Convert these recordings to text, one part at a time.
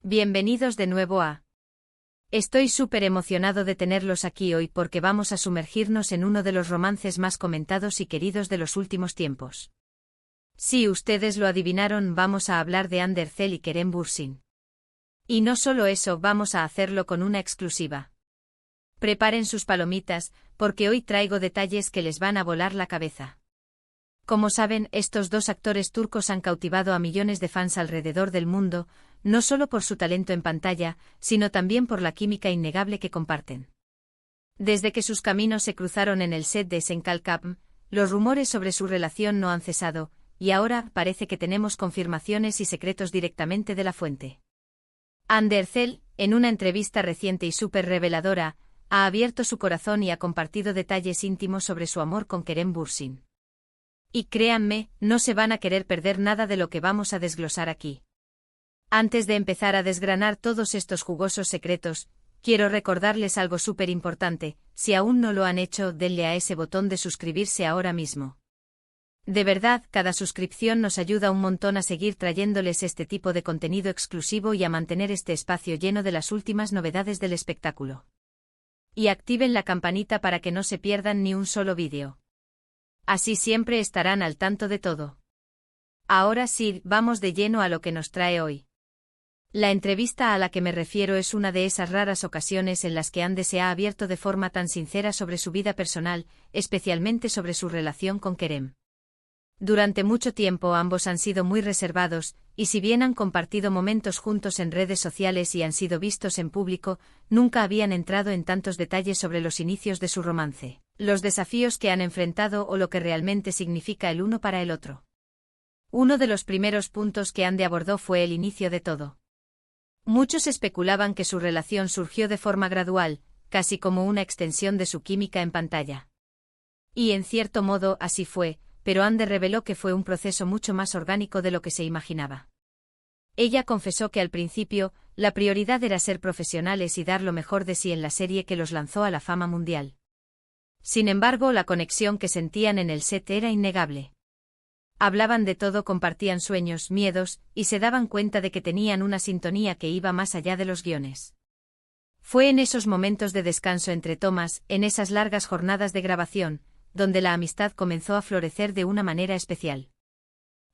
Bienvenidos de nuevo a... Estoy súper emocionado de tenerlos aquí hoy porque vamos a sumergirnos en uno de los romances más comentados y queridos de los últimos tiempos. Si ustedes lo adivinaron, vamos a hablar de Ander Zel y Kerem Bürsin. Y no solo eso, vamos a hacerlo con una exclusiva. Preparen sus palomitas, porque hoy traigo detalles que les van a volar la cabeza. Como saben, estos dos actores turcos han cautivado a millones de fans alrededor del mundo, no solo por su talento en pantalla, sino también por la química innegable que comparten. Desde que sus caminos se cruzaron en el set de Senkalkam, los rumores sobre su relación no han cesado, y ahora parece que tenemos confirmaciones y secretos directamente de la fuente. Ander Zel, en una entrevista reciente y súper reveladora, ha abierto su corazón y ha compartido detalles íntimos sobre su amor con Kerem Bürsin. Y créanme, no se van a querer perder nada de lo que vamos a desglosar aquí. Antes de empezar a desgranar todos estos jugosos secretos, quiero recordarles algo súper importante: si aún no lo han hecho, denle a ese botón de suscribirse ahora mismo. De verdad, cada suscripción nos ayuda un montón a seguir trayéndoles este tipo de contenido exclusivo y a mantener este espacio lleno de las últimas novedades del espectáculo. Y activen la campanita para que no se pierdan ni un solo vídeo. Así siempre estarán al tanto de todo. Ahora sí, vamos de lleno a lo que nos trae hoy. La entrevista a la que me refiero es una de esas raras ocasiones en las que Ande se ha abierto de forma tan sincera sobre su vida personal, especialmente sobre su relación con Kerem. Durante mucho tiempo ambos han sido muy reservados, y si bien han compartido momentos juntos en redes sociales y han sido vistos en público, nunca habían entrado en tantos detalles sobre los inicios de su romance, los desafíos que han enfrentado o lo que realmente significa el uno para el otro. Uno de los primeros puntos que Ande abordó fue el inicio de todo. Muchos especulaban que su relación surgió de forma gradual, casi como una extensión de su química en pantalla. Y en cierto modo así fue, pero Ande reveló que fue un proceso mucho más orgánico de lo que se imaginaba. Ella confesó que al principio, la prioridad era ser profesionales y dar lo mejor de sí en la serie que los lanzó a la fama mundial. Sin embargo, la conexión que sentían en el set era innegable. Hablaban de todo, compartían sueños, miedos, y se daban cuenta de que tenían una sintonía que iba más allá de los guiones. Fue en esos momentos de descanso entre tomas, en esas largas jornadas de grabación, donde la amistad comenzó a florecer de una manera especial.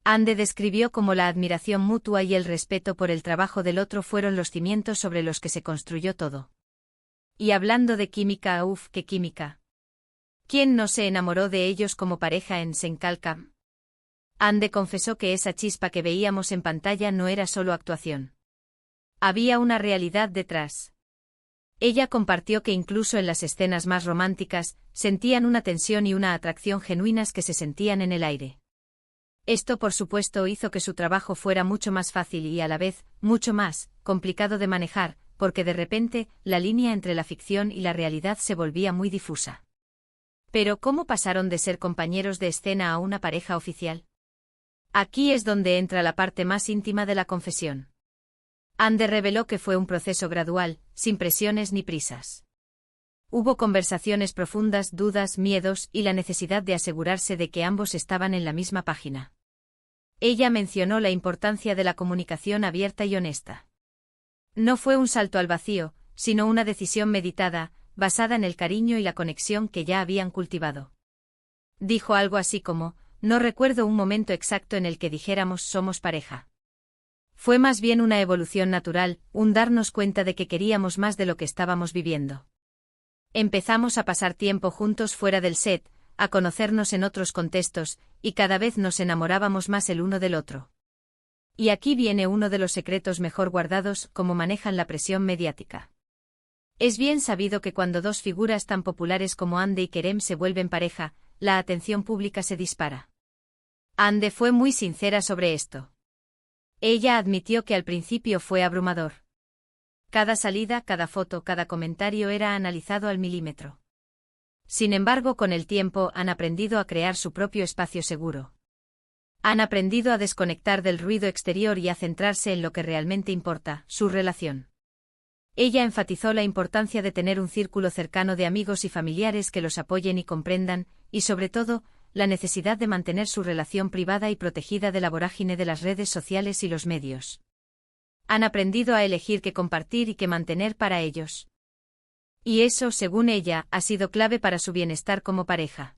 Ande describió cómo la admiración mutua y el respeto por el trabajo del otro fueron los cimientos sobre los que se construyó todo. Y hablando de química, ¡uf, qué química! ¿Quién no se enamoró de ellos como pareja en Senkalkam? Ande confesó que esa chispa que veíamos en pantalla no era solo actuación. Había una realidad detrás. Ella compartió que incluso en las escenas más románticas, sentían una tensión y una atracción genuinas que se sentían en el aire. Esto por supuesto hizo que su trabajo fuera mucho más fácil y a la vez, mucho más complicado de manejar, porque de repente, la línea entre la ficción y la realidad se volvía muy difusa. Pero ¿cómo pasaron de ser compañeros de escena a una pareja oficial? Aquí es donde entra la parte más íntima de la confesión. Ande reveló que fue un proceso gradual, sin presiones ni prisas. Hubo conversaciones profundas, dudas, miedos y la necesidad de asegurarse de que ambos estaban en la misma página. Ella mencionó la importancia de la comunicación abierta y honesta. No fue un salto al vacío, sino una decisión meditada, basada en el cariño y la conexión que ya habían cultivado. Dijo algo así como: no recuerdo un momento exacto en el que dijéramos somos pareja. Fue más bien una evolución natural, un darnos cuenta de que queríamos más de lo que estábamos viviendo. Empezamos a pasar tiempo juntos fuera del set, a conocernos en otros contextos, y cada vez nos enamorábamos más el uno del otro. Y aquí viene uno de los secretos mejor guardados: cómo manejan la presión mediática. Es bien sabido que cuando dos figuras tan populares como Ande y Kerem se vuelven pareja, la atención pública se dispara. Ande fue muy sincera sobre esto. Ella admitió que al principio fue abrumador. Cada salida, cada foto, cada comentario era analizado al milímetro. Sin embargo, con el tiempo han aprendido a crear su propio espacio seguro. Han aprendido a desconectar del ruido exterior y a centrarse en lo que realmente importa, su relación. Ella enfatizó la importancia de tener un círculo cercano de amigos y familiares que los apoyen y comprendan, y sobre todo, la necesidad de mantener su relación privada y protegida de la vorágine de las redes sociales y los medios. Han aprendido a elegir qué compartir y qué mantener para ellos. Y eso, según ella, ha sido clave para su bienestar como pareja.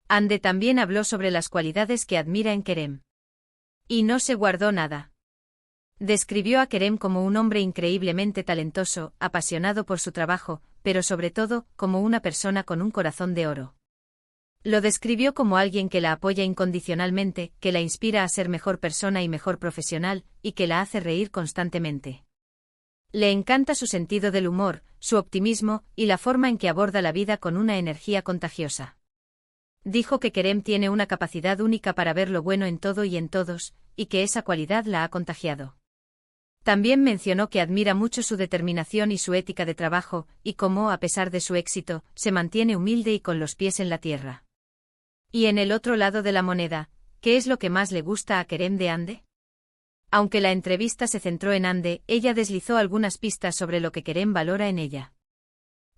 Hande también habló sobre las cualidades que admira en Kerem. Y no se guardó nada. Describió a Kerem como un hombre increíblemente talentoso, apasionado por su trabajo, pero sobre todo, como una persona con un corazón de oro. Lo describió como alguien que la apoya incondicionalmente, que la inspira a ser mejor persona y mejor profesional, y que la hace reír constantemente. Le encanta su sentido del humor, su optimismo, y la forma en que aborda la vida con una energía contagiosa. Dijo que Kerem tiene una capacidad única para ver lo bueno en todo y en todos, y que esa cualidad la ha contagiado. También mencionó que admira mucho su determinación y su ética de trabajo, y cómo, a pesar de su éxito, se mantiene humilde y con los pies en la tierra. Y en el otro lado de la moneda, ¿qué es lo que más le gusta a Kerem de Hande? Aunque la entrevista se centró en Hande, ella deslizó algunas pistas sobre lo que Kerem valora en ella.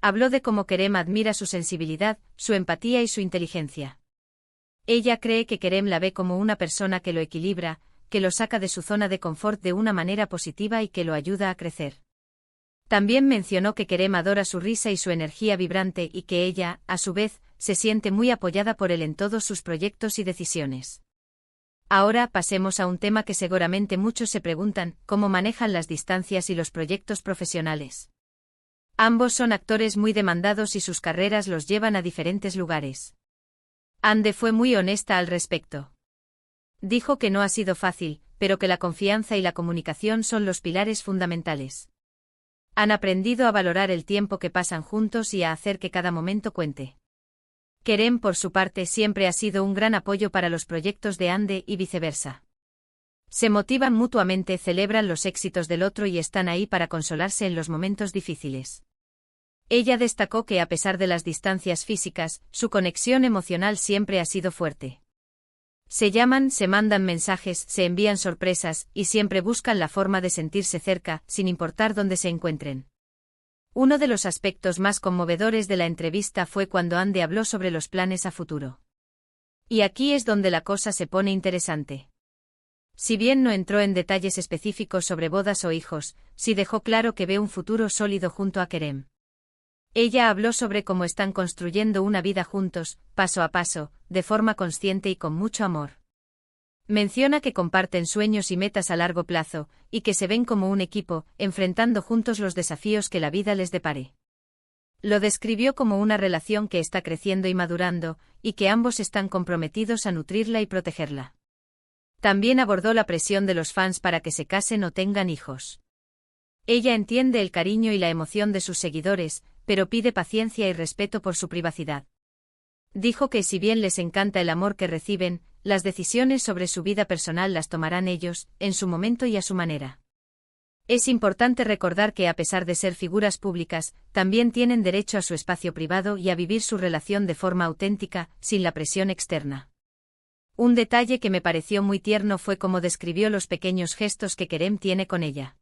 Habló de cómo Kerem admira su sensibilidad, su empatía y su inteligencia. Ella cree que Kerem la ve como una persona que lo equilibra, que lo saca de su zona de confort de una manera positiva y que lo ayuda a crecer. También mencionó que Kerem adora su risa y su energía vibrante y que ella, a su vez, se siente muy apoyada por él en todos sus proyectos y decisiones. Ahora pasemos a un tema que seguramente muchos se preguntan: ¿cómo manejan las distancias y los proyectos profesionales? Ambos son actores muy demandados y sus carreras los llevan a diferentes lugares. Hande fue muy honesta al respecto. Dijo que no ha sido fácil, pero que la confianza y la comunicación son los pilares fundamentales. Han aprendido a valorar el tiempo que pasan juntos y a hacer que cada momento cuente. Kerem, por su parte, siempre ha sido un gran apoyo para los proyectos de Hande y viceversa. Se motivan mutuamente, celebran los éxitos del otro y están ahí para consolarse en los momentos difíciles. Ella destacó que, a pesar de las distancias físicas, su conexión emocional siempre ha sido fuerte. Se llaman, se mandan mensajes, se envían sorpresas, y siempre buscan la forma de sentirse cerca, sin importar dónde se encuentren. Uno de los aspectos más conmovedores de la entrevista fue cuando Hande habló sobre los planes a futuro. Y aquí es donde la cosa se pone interesante. Si bien no entró en detalles específicos sobre bodas o hijos, sí dejó claro que ve un futuro sólido junto a Kerem. Ella habló sobre cómo están construyendo una vida juntos, paso a paso, de forma consciente y con mucho amor. Menciona que comparten sueños y metas a largo plazo, y que se ven como un equipo, enfrentando juntos los desafíos que la vida les depare. Lo describió como una relación que está creciendo y madurando, y que ambos están comprometidos a nutrirla y protegerla. También abordó la presión de los fans para que se casen o tengan hijos. Ella entiende el cariño y la emoción de sus seguidores, pero pide paciencia y respeto por su privacidad. Dijo que si bien les encanta el amor que reciben, las decisiones sobre su vida personal las tomarán ellos, en su momento y a su manera. Es importante recordar que, a pesar de ser figuras públicas, también tienen derecho a su espacio privado y a vivir su relación de forma auténtica, sin la presión externa. Un detalle que me pareció muy tierno fue cómo describió los pequeños gestos que Kerem tiene con ella.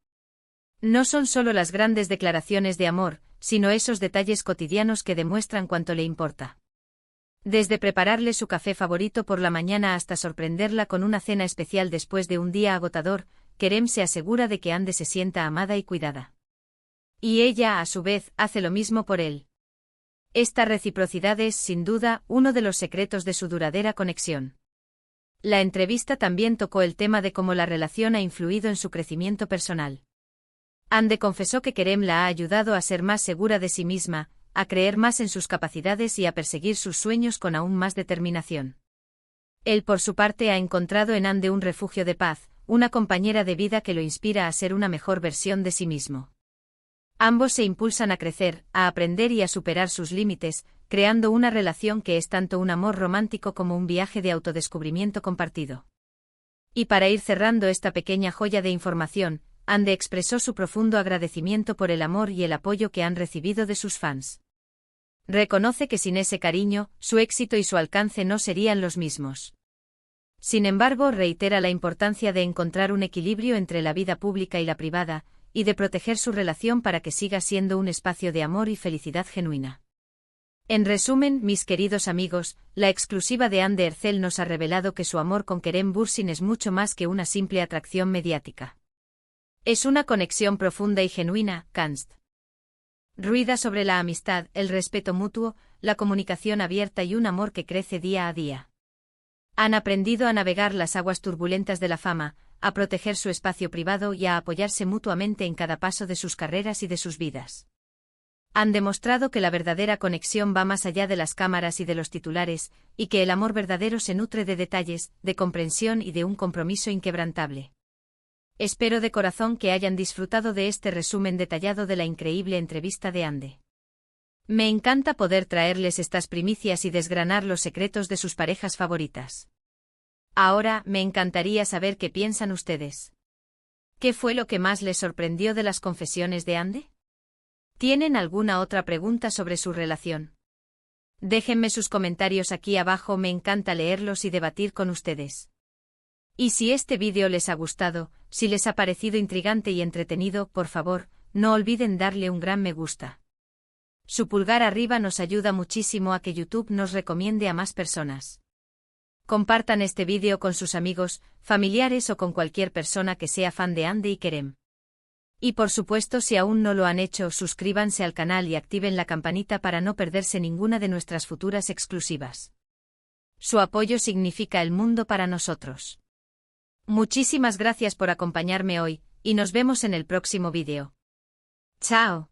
No son solo las grandes declaraciones de amor, sino esos detalles cotidianos que demuestran cuánto le importa. Desde prepararle su café favorito por la mañana hasta sorprenderla con una cena especial después de un día agotador, Kerem se asegura de que Hande se sienta amada y cuidada. Y ella, a su vez, hace lo mismo por él. Esta reciprocidad es, sin duda, uno de los secretos de su duradera conexión. La entrevista también tocó el tema de cómo la relación ha influido en su crecimiento personal. Hande confesó que Kerem la ha ayudado a ser más segura de sí misma, a creer más en sus capacidades y a perseguir sus sueños con aún más determinación. Él, por su parte, ha encontrado en Hande un refugio de paz, una compañera de vida que lo inspira a ser una mejor versión de sí mismo. Ambos se impulsan a crecer, a aprender y a superar sus límites, creando una relación que es tanto un amor romántico como un viaje de autodescubrimiento compartido. Y para ir cerrando esta pequeña joya de información, Hande expresó su profundo agradecimiento por el amor y el apoyo que han recibido de sus fans. Reconoce que sin ese cariño, su éxito y su alcance no serían los mismos. Sin embargo, reitera la importancia de encontrar un equilibrio entre la vida pública y la privada, y de proteger su relación para que siga siendo un espacio de amor y felicidad genuina. En resumen, mis queridos amigos, la exclusiva de Hande Erçel nos ha revelado que su amor con Kerem Bürsin es mucho más que una simple atracción mediática. Es una conexión profunda y genuina, Kanst. Ruida sobre la amistad, el respeto mutuo, la comunicación abierta y un amor que crece día a día. Han aprendido a navegar las aguas turbulentas de la fama, a proteger su espacio privado y a apoyarse mutuamente en cada paso de sus carreras y de sus vidas. Han demostrado que la verdadera conexión va más allá de las cámaras y de los titulares, y que el amor verdadero se nutre de detalles, de comprensión y de un compromiso inquebrantable. Espero de corazón que hayan disfrutado de este resumen detallado de la increíble entrevista de Ande. Me encanta poder traerles estas primicias y desgranar los secretos de sus parejas favoritas. Ahora, me encantaría saber qué piensan ustedes. ¿Qué fue lo que más les sorprendió de las confesiones de Ande? ¿Tienen alguna otra pregunta sobre su relación? Déjenme sus comentarios aquí abajo, me encanta leerlos y debatir con ustedes. Y si este vídeo les ha gustado, si les ha parecido intrigante y entretenido, por favor, no olviden darle un gran me gusta. Su pulgar arriba nos ayuda muchísimo a que YouTube nos recomiende a más personas. Compartan este vídeo con sus amigos, familiares o con cualquier persona que sea fan de Ande y Kerem. Y por supuesto, si aún no lo han hecho, suscríbanse al canal y activen la campanita para no perderse ninguna de nuestras futuras exclusivas. Su apoyo significa el mundo para nosotros. Muchísimas gracias por acompañarme hoy, y nos vemos en el próximo vídeo. ¡Chao!